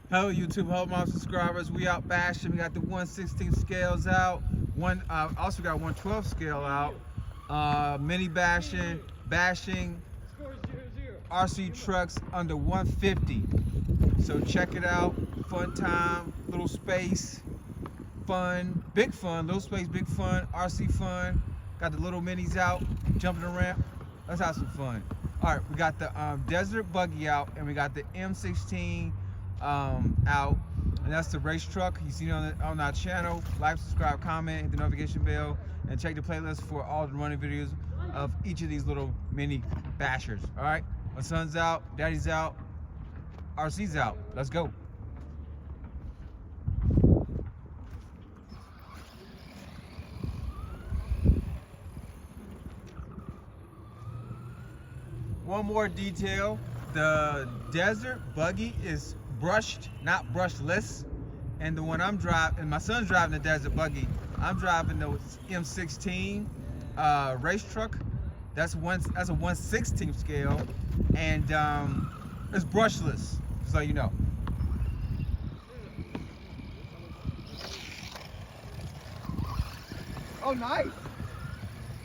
Hello YouTube, hello my subscribers. We out bashing. We got the 116 scales out. Also got 112 scale out. Mini bashing RC trucks under 150. So check it out. Fun time, little space, fun, big fun, little space, big fun, RC fun. Got the little minis out, jumping around. Let's have some fun. All right, we got the Desert Buggy out, and we got the M16 out, and that's the race truck. You see it on our channel. Like, subscribe, comment, hit the notification bell, and check the playlist for all the running videos of each of these little mini bashers. All right, my son's out, daddy's out, RC's out. Let's go. One more detail, the Desert Buggy is brushed, not brushless. And the one I'm driving, and my son's driving the Desert Buggy, I'm driving the M16 race truck. That's a 1/16 scale, and it's brushless, so you know. Oh, nice.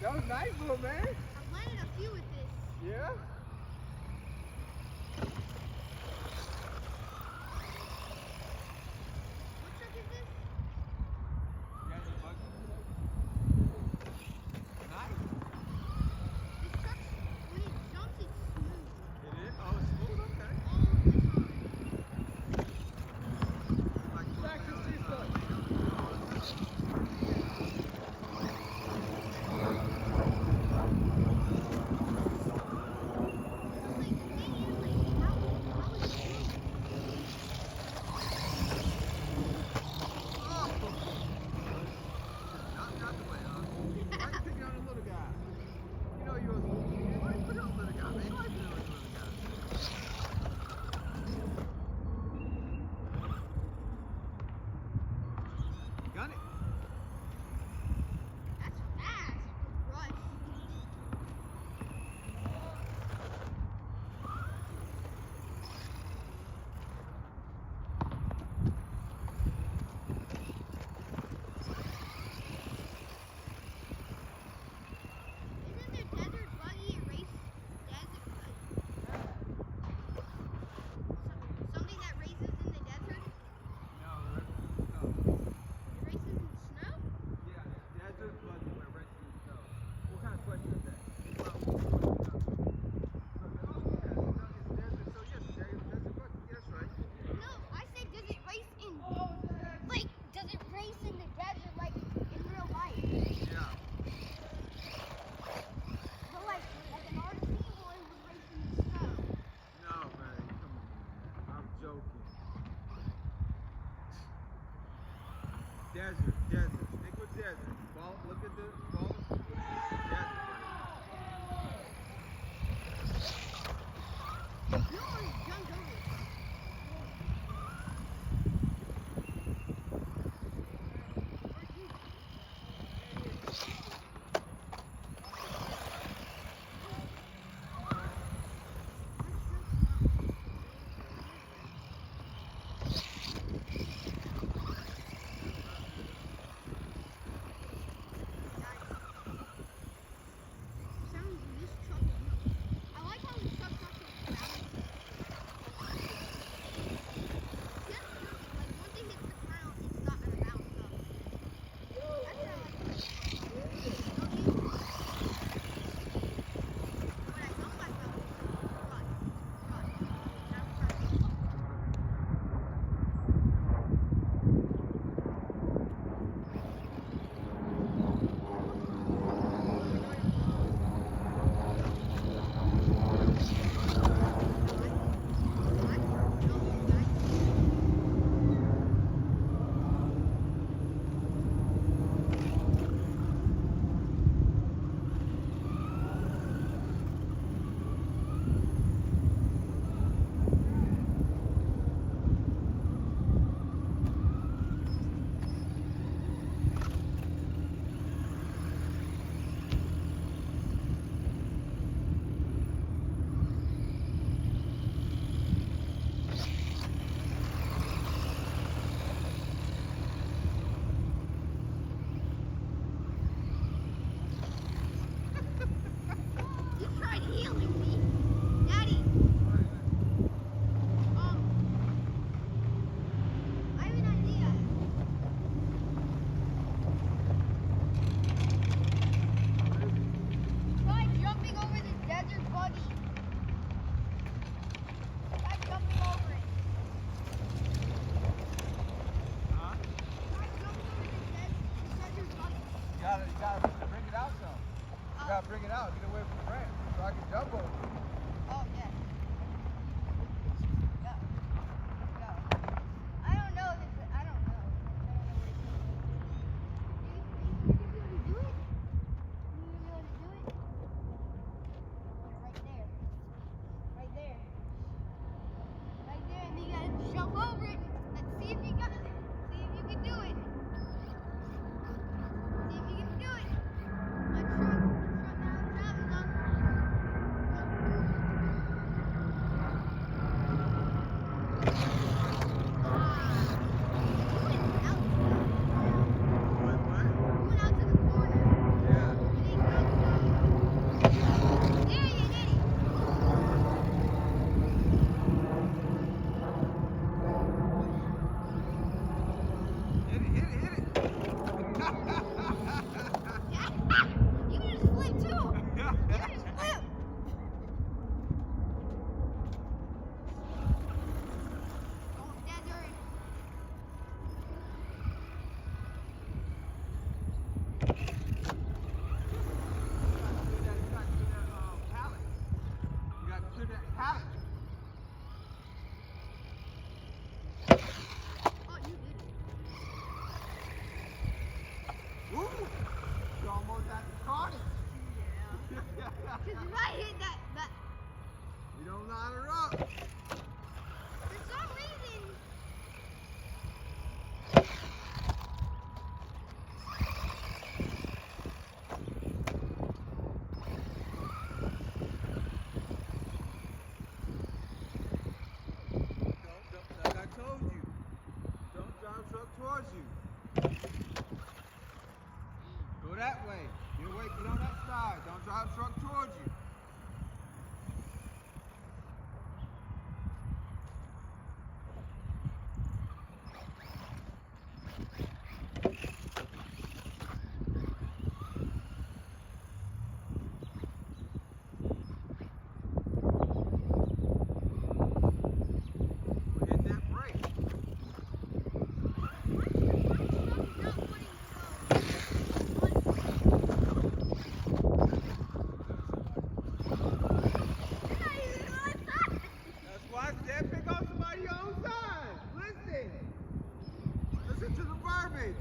That was nice, little man. I've landed a few with this. Yeah? What truck is this? Desert Buggy. Nice. This truck, when it jumps, it's smooth. It is? Oh, it's smooth? Okay. All the time. Back to C-Stuck. Got it. That's fast. Rush. Isn't there Desert Buggy and race desert buggy? Something that races in the desert? No, It races in snow? yeah, Desert Buggy where racing is go. What kind of question is that? No, I said does it race in like does it race in the desert like in real life? Yeah. But like an RC one would race in the snow. No, man, come on, man. I'm joking. Desert. Stick with desert. Look at the ball. Desert. You already jumped over it. Sounds this truck. I like how this truck's actually balanced. You don't line her up. For some reason. Don't, like I told you, don't drive a truck towards you. Go that way. Get away, get on that side. Don't drive a truck towards you. Hit that brake. That's why I said pick on somebody your own size. Listen. Listen to the verbiage.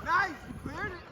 Nice, you cleared it.